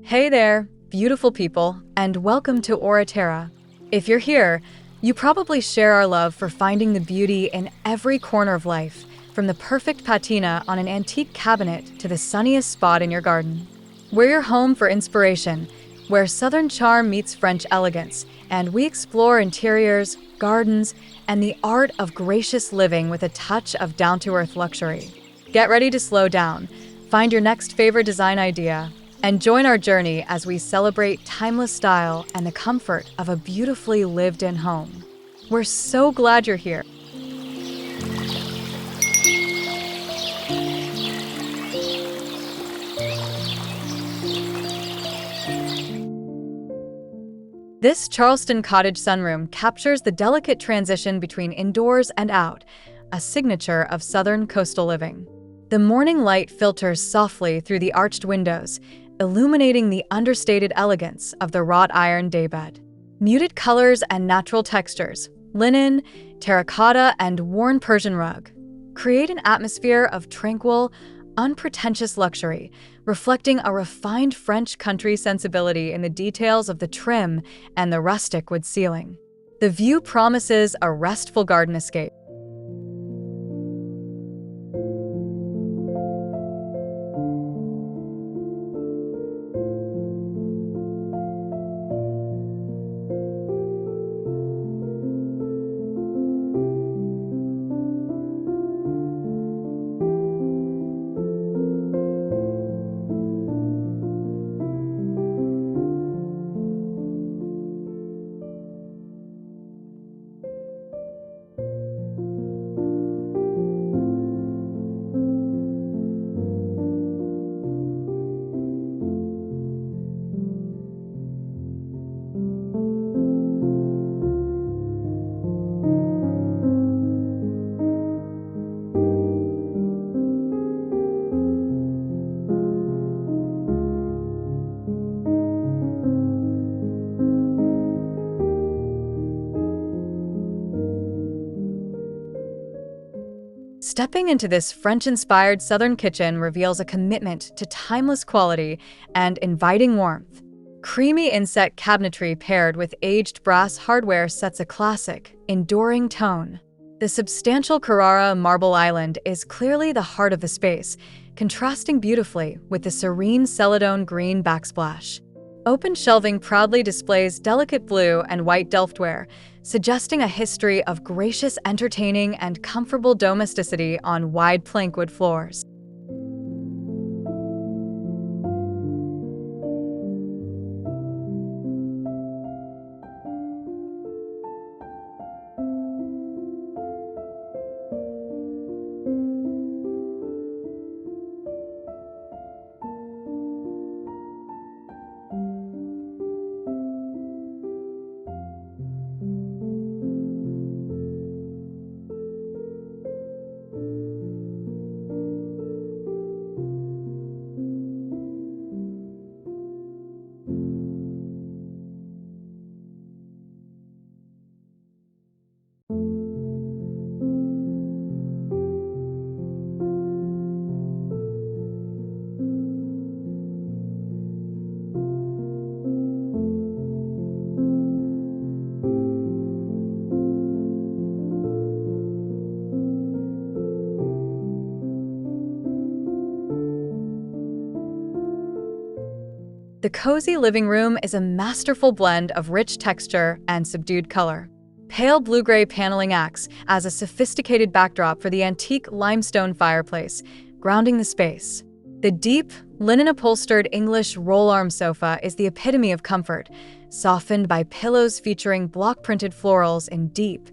Hey there, beautiful people, and welcome to Aureterra. If you're here, you probably share our love for finding the beauty in every corner of life, from the perfect patina on an antique cabinet to the sunniest spot in your garden. We're your home for inspiration, where Southern charm meets French elegance, and we explore interiors, gardens, and the art of gracious living with a touch of down-to-earth luxury. Get ready to slow down, find your next favorite design idea, and join our journey as we celebrate timeless style and the comfort of a beautifully lived-in home. We're so glad you're here. This Charleston Cottage sunroom captures the delicate transition between indoors and out, a signature of Southern coastal living. The morning light filters softly through the arched windows, illuminating the understated elegance of the wrought iron daybed. Muted colors and natural textures, linen, terracotta, and worn Persian rug, create an atmosphere of tranquil, unpretentious luxury, reflecting a refined French country sensibility in the details of the trim and the rustic wood ceiling. The view promises a restful garden escape. Stepping into this French-inspired Southern kitchen reveals a commitment to timeless quality and inviting warmth. Creamy inset cabinetry paired with aged brass hardware sets a classic, enduring tone. The substantial Carrara marble island is clearly the heart of the space, contrasting beautifully with the serene celadone green backsplash. Open shelving proudly displays delicate blue and white Delftware, suggesting a history of gracious entertaining and comfortable domesticity on wide plankwood floors. The cozy living room is a masterful blend of rich texture and subdued color. Pale blue-gray paneling acts as a sophisticated backdrop for the antique limestone fireplace, grounding the space. The deep, linen-upholstered English roll-arm sofa is the epitome of comfort, softened by pillows featuring block-printed florals in deep,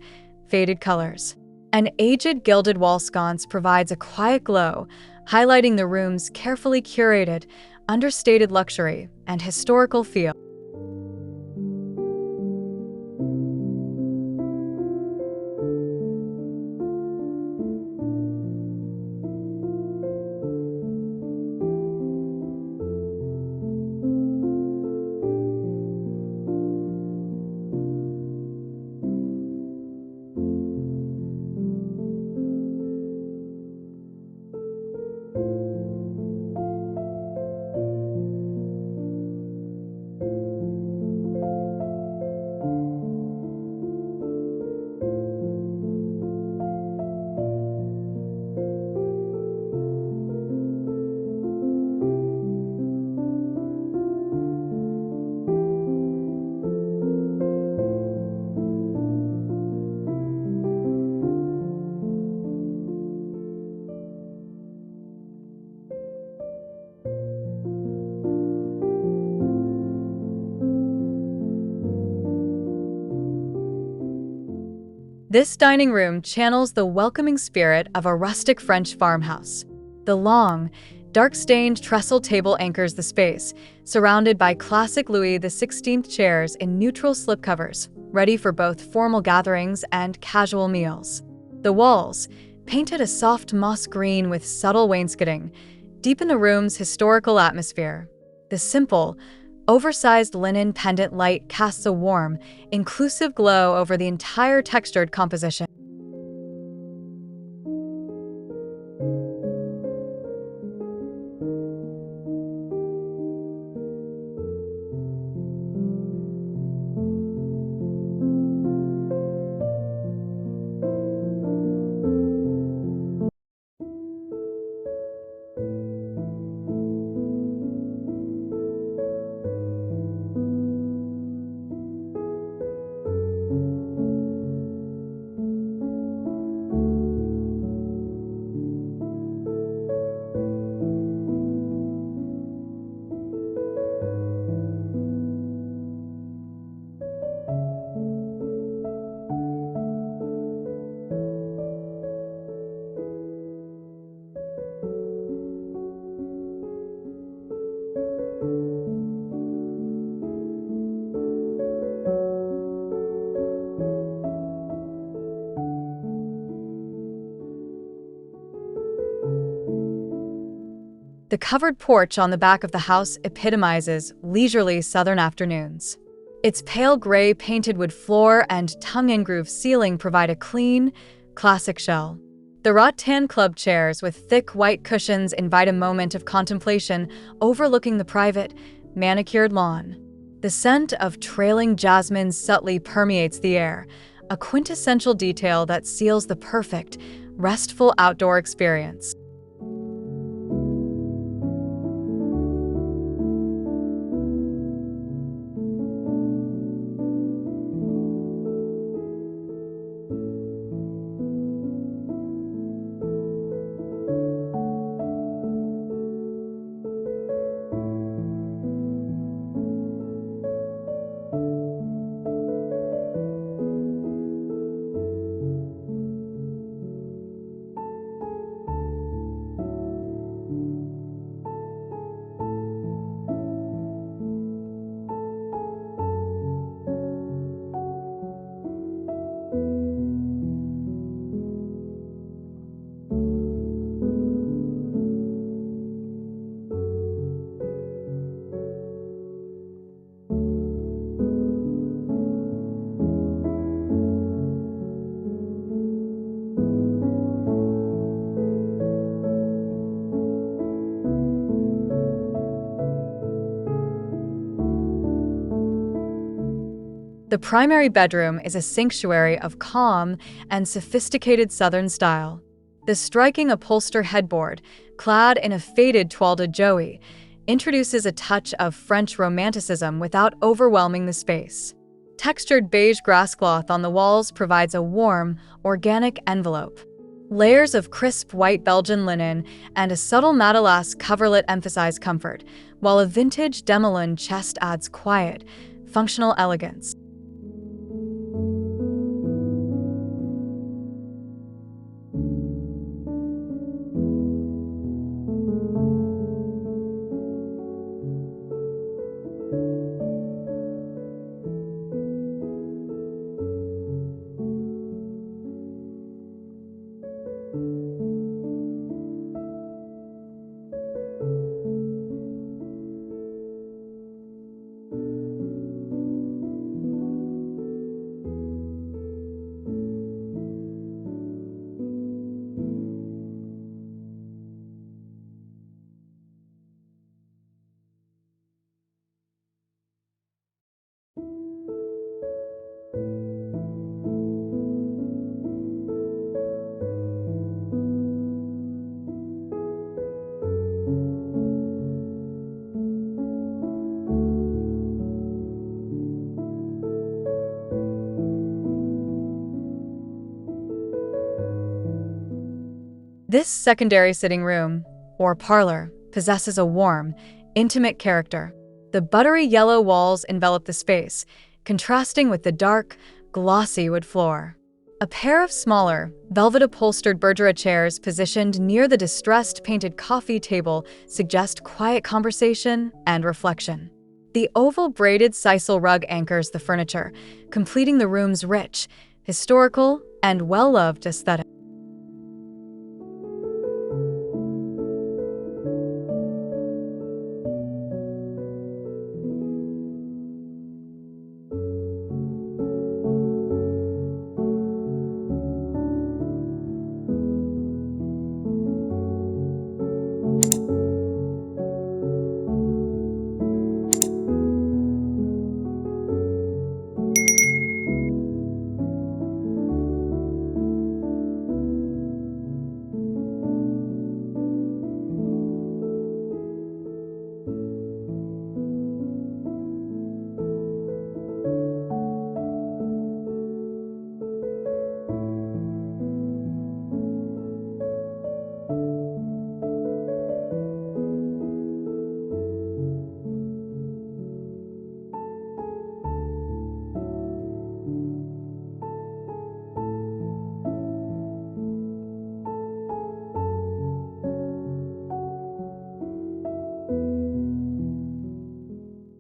faded colors. An aged gilded wall sconce provides a quiet glow, highlighting the room's carefully curated, understated luxury and historical feel. This dining room channels the welcoming spirit of a rustic French farmhouse. The long, dark-stained trestle table anchors the space, surrounded by classic Louis XVI chairs in neutral slipcovers, ready for both formal gatherings and casual meals. The walls, painted a soft moss green with subtle wainscoting, deepen the room's historical atmosphere. The simple, oversized linen pendant light casts a warm, inclusive glow over the entire textured composition. The covered porch on the back of the house epitomizes leisurely southern afternoons. Its pale gray painted wood floor and tongue-and-groove ceiling provide a clean, classic shell. The rattan club chairs with thick white cushions invite a moment of contemplation overlooking the private, manicured lawn. The scent of trailing jasmine subtly permeates the air, a quintessential detail that seals the perfect, restful outdoor experience. The primary bedroom is a sanctuary of calm and sophisticated Southern style. The striking upholstered headboard, clad in a faded toile de Joie, introduces a touch of French romanticism without overwhelming the space. Textured beige grasscloth on the walls provides a warm, organic envelope. Layers of crisp white Belgian linen and a subtle matelasse coverlet emphasize comfort, while a vintage demi-lune chest adds quiet, functional elegance. This secondary sitting room, or parlor, possesses a warm, intimate character. The buttery yellow walls envelop the space, contrasting with the dark, glossy wood floor. A pair of smaller, velvet-upholstered Bergera chairs positioned near the distressed painted coffee table suggest quiet conversation and reflection. The oval braided sisal rug anchors the furniture, completing the room's rich, historical, and well-loved aesthetic.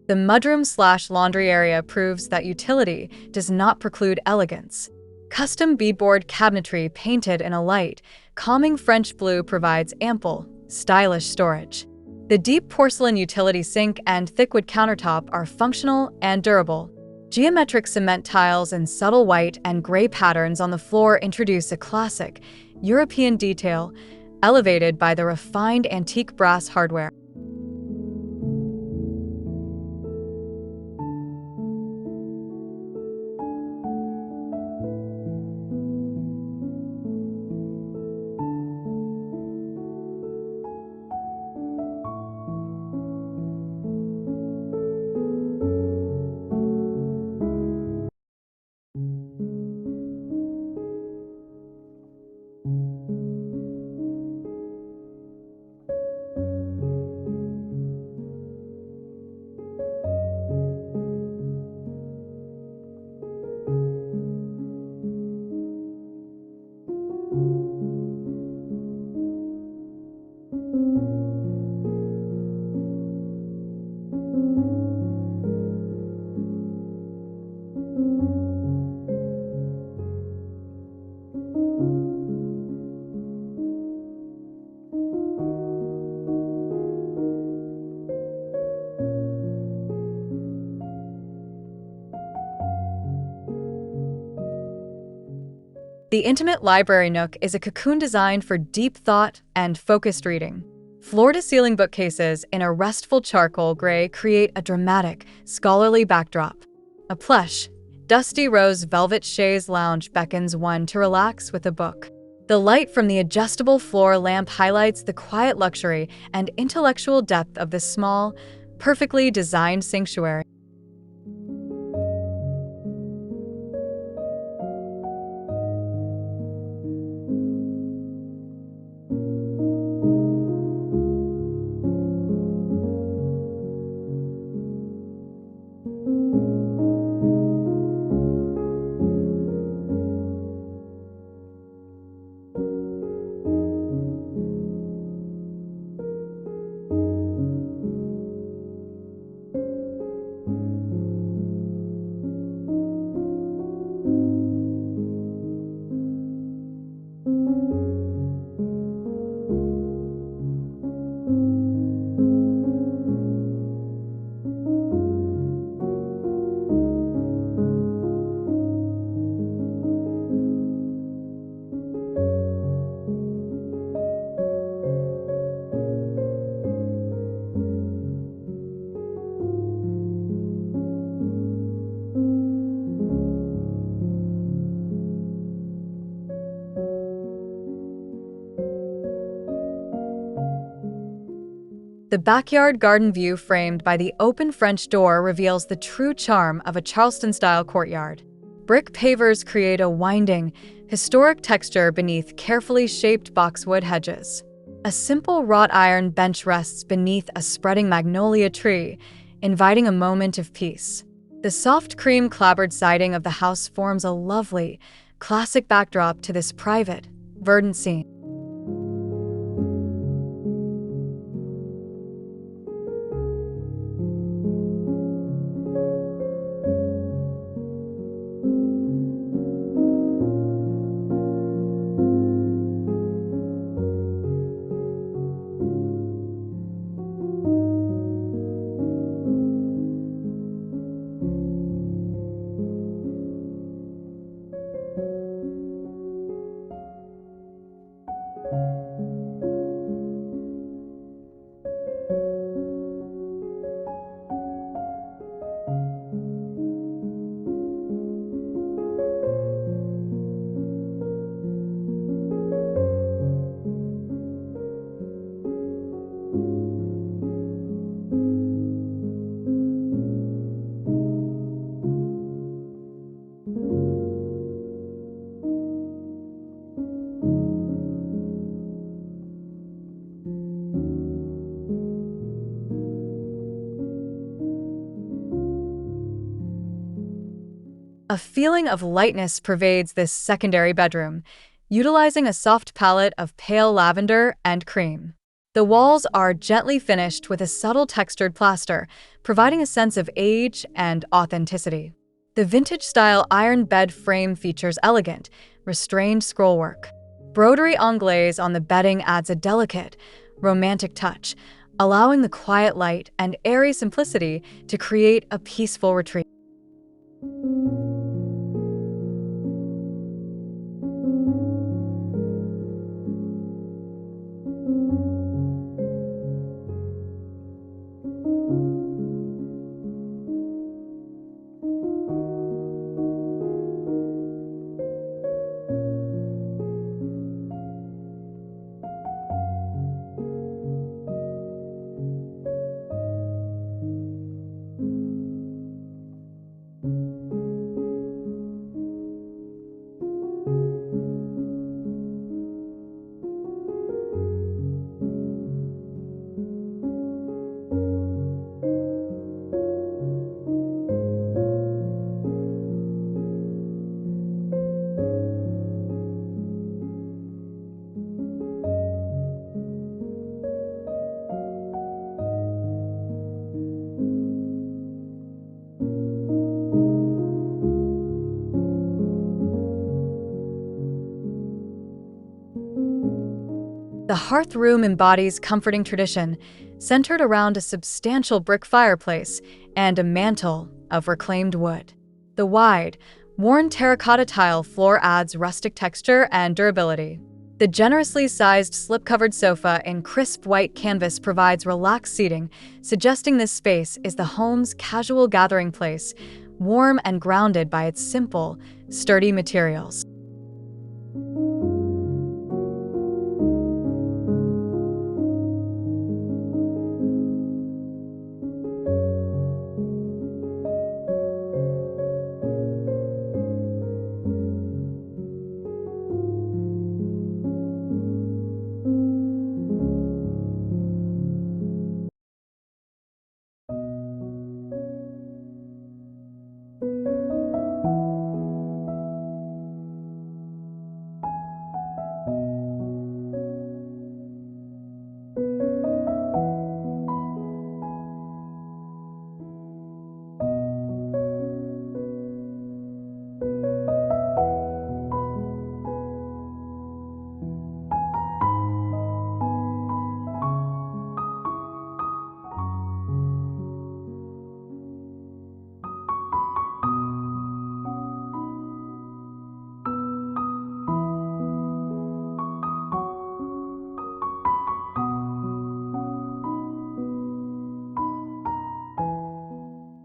The mudroom/laundry area proves that utility does not preclude elegance. Custom beadboard cabinetry painted in a light, calming French blue provides ample, stylish storage. The deep porcelain utility sink and thickwood countertop are functional and durable. Geometric cement tiles and subtle white and gray patterns on the floor introduce a classic, European detail, elevated by the refined antique brass hardware. The intimate library nook is a cocoon designed for deep thought and focused reading. Floor-to-ceiling bookcases in a restful charcoal gray create a dramatic, scholarly backdrop. A plush, dusty rose velvet chaise lounge beckons one to relax with a book. The light from the adjustable floor lamp highlights the quiet luxury and intellectual depth of this small, perfectly designed sanctuary. The backyard garden view framed by the open French door reveals the true charm of a Charleston-style courtyard. Brick pavers create a winding, historic texture beneath carefully shaped boxwood hedges. A simple wrought iron bench rests beneath a spreading magnolia tree, inviting a moment of peace. The soft cream clapboard siding of the house forms a lovely, classic backdrop to this private, verdant scene. A feeling of lightness pervades this secondary bedroom, utilizing a soft palette of pale lavender and cream. The walls are gently finished with a subtle textured plaster, providing a sense of age and authenticity. The vintage-style iron bed frame features elegant, restrained scrollwork. Broderie anglaise on the bedding adds a delicate, romantic touch, allowing the quiet light and airy simplicity to create a peaceful retreat. The hearth room embodies comforting tradition, centered around a substantial brick fireplace and a mantel of reclaimed wood. The wide, worn terracotta tile floor adds rustic texture and durability. The generously sized slip-covered sofa in crisp white canvas provides relaxed seating, suggesting this space is the home's casual gathering place, warm and grounded by its simple, sturdy materials.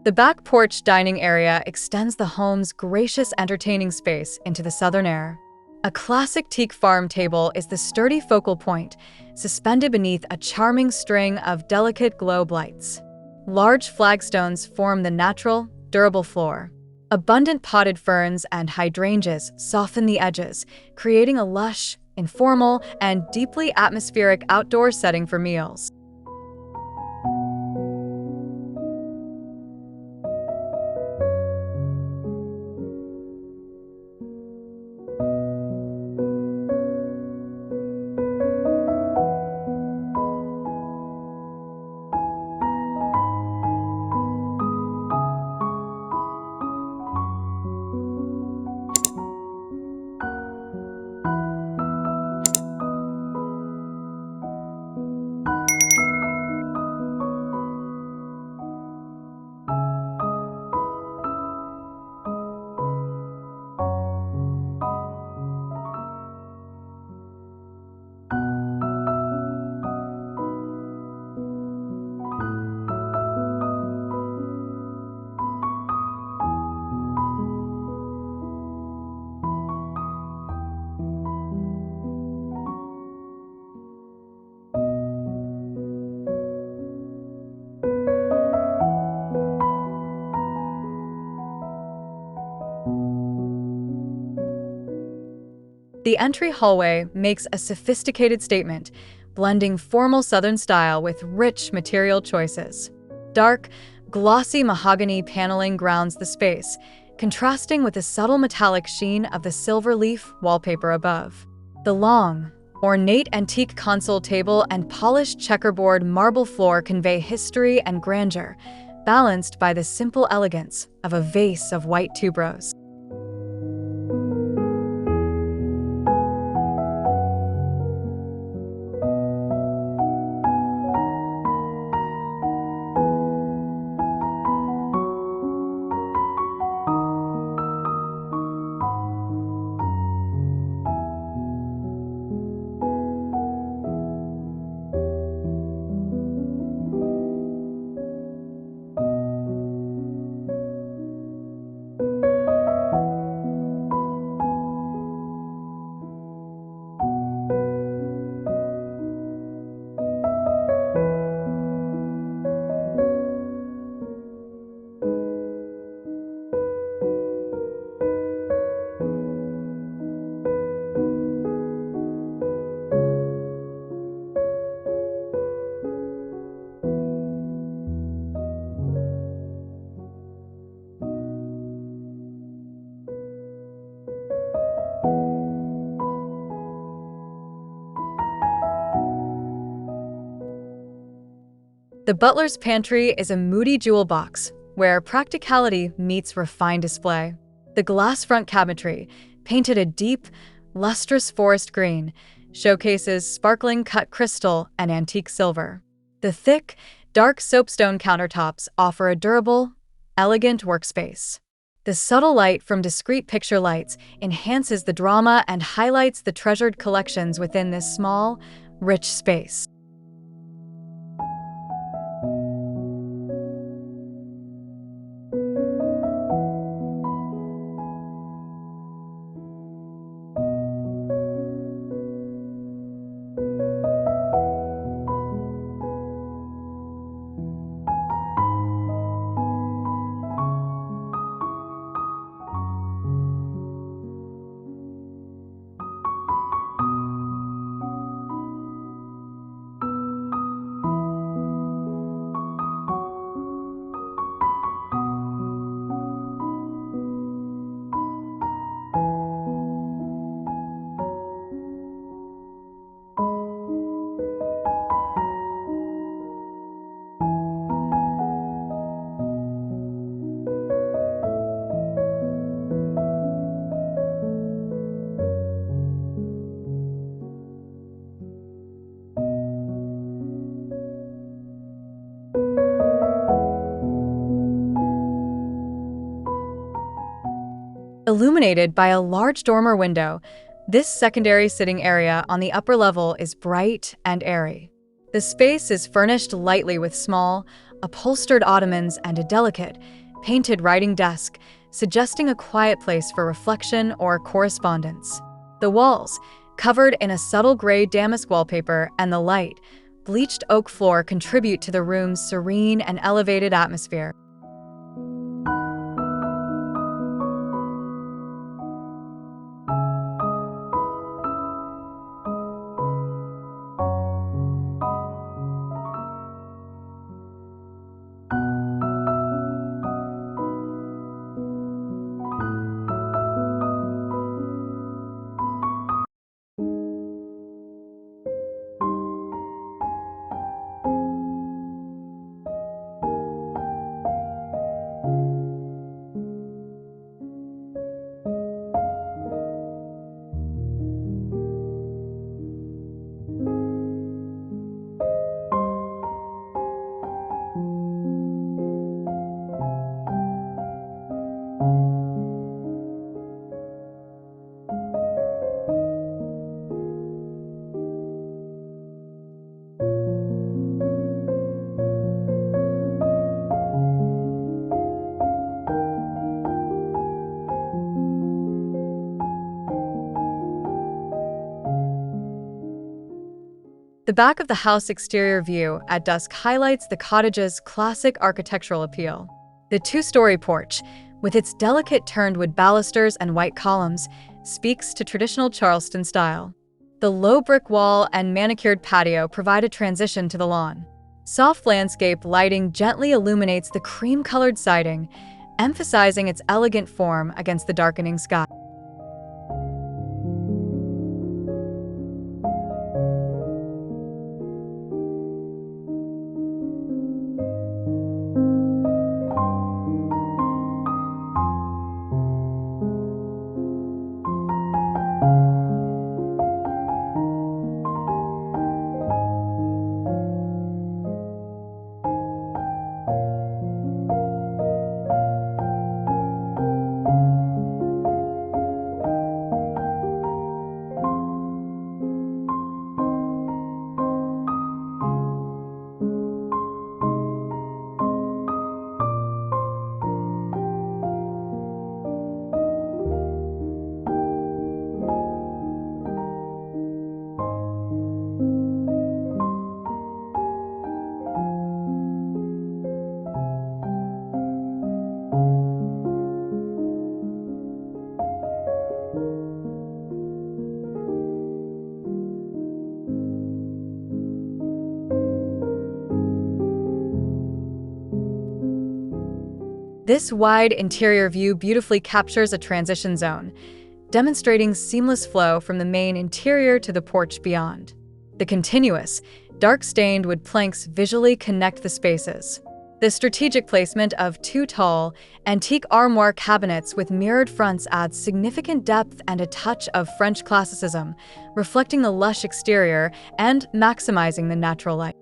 The back porch dining area extends the home's gracious entertaining space into the southern air. A classic teak farm table is the sturdy focal point, suspended beneath a charming string of delicate globe lights. Large flagstones form the natural, durable floor. Abundant potted ferns and hydrangeas soften the edges, creating a lush, informal, and deeply atmospheric outdoor setting for meals. The entry hallway makes a sophisticated statement, blending formal Southern style with rich material choices. Dark, glossy mahogany paneling grounds the space, contrasting with the subtle metallic sheen of the silver leaf wallpaper above. The long, ornate antique console table and polished checkerboard marble floor convey history and grandeur, balanced by the simple elegance of a vase of white tuberose. The butler's pantry is a moody jewel box, where practicality meets refined display. The glass front cabinetry, painted a deep, lustrous forest green, showcases sparkling cut crystal and antique silver. The thick, dark soapstone countertops offer a durable, elegant workspace. The subtle light from discrete picture lights enhances the drama and highlights the treasured collections within this small, rich space. Illuminated by a large dormer window, this secondary sitting area on the upper level is bright and airy. The space is furnished lightly with small, upholstered ottomans and a delicate, painted writing desk, suggesting a quiet place for reflection or correspondence. The walls, covered in a subtle gray damask wallpaper, and the light, bleached oak floor contribute to the room's serene and elevated atmosphere. The back of the house exterior view at dusk highlights the cottage's classic architectural appeal. The two-story porch, with its delicate turned wood balusters and white columns, speaks to traditional Charleston style. The low brick wall and manicured patio provide a transition to the lawn. Soft landscape lighting gently illuminates the cream-colored siding, emphasizing its elegant form against the darkening sky. This wide interior view beautifully captures a transition zone, demonstrating seamless flow from the main interior to the porch beyond. The continuous, dark-stained wood planks visually connect the spaces. The strategic placement of two tall, antique armoire cabinets with mirrored fronts adds significant depth and a touch of French classicism, reflecting the lush exterior and maximizing the natural light.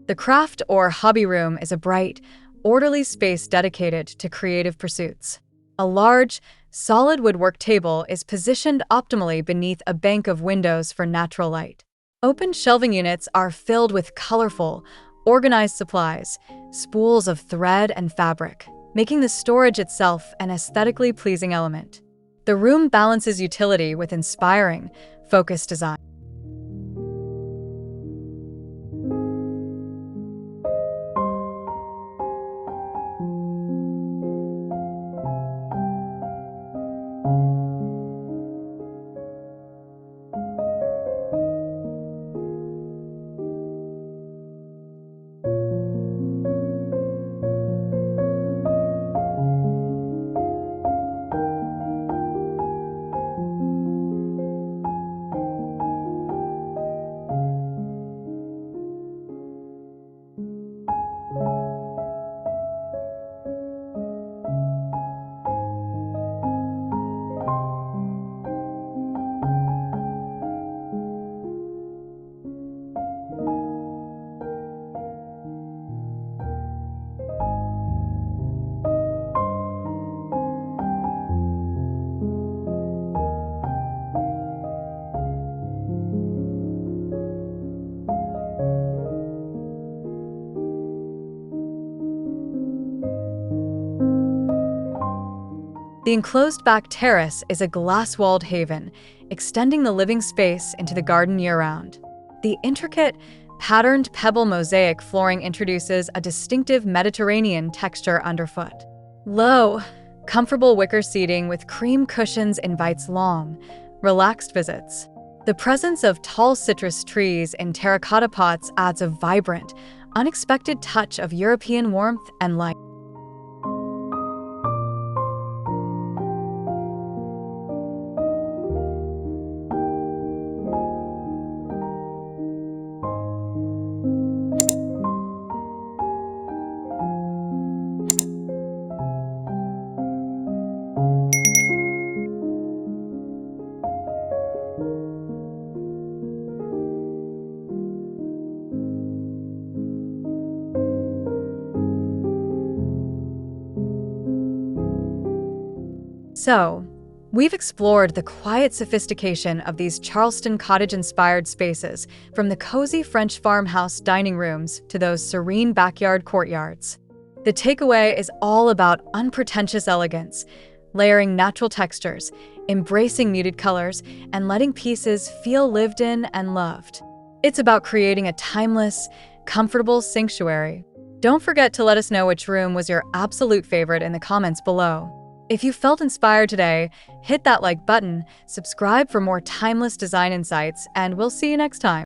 The craft or hobby room is a bright, orderly space dedicated to creative pursuits. A large, solid woodwork table is positioned optimally beneath a bank of windows for natural light. Open shelving units are filled with colorful, organized supplies, spools of thread and fabric, making the storage itself an aesthetically pleasing element. The room balances utility with inspiring, focused design. The enclosed back terrace is a glass-walled haven, extending the living space into the garden year-round. The intricate, patterned pebble mosaic flooring introduces a distinctive Mediterranean texture underfoot. Low, comfortable wicker seating with cream cushions invites long, relaxed visits. The presence of tall citrus trees in terracotta pots adds a vibrant, unexpected touch of European warmth and light. So, we've explored the quiet sophistication of these Charleston Cottage-inspired spaces, from the cozy French farmhouse dining rooms to those serene backyard courtyards. The takeaway is all about unpretentious elegance, layering natural textures, embracing muted colors, and letting pieces feel lived in and loved. It's about creating a timeless, comfortable sanctuary. Don't forget to let us know which room was your absolute favorite in the comments below. If you felt inspired today, hit that like button, subscribe for more timeless design insights, and we'll see you next time.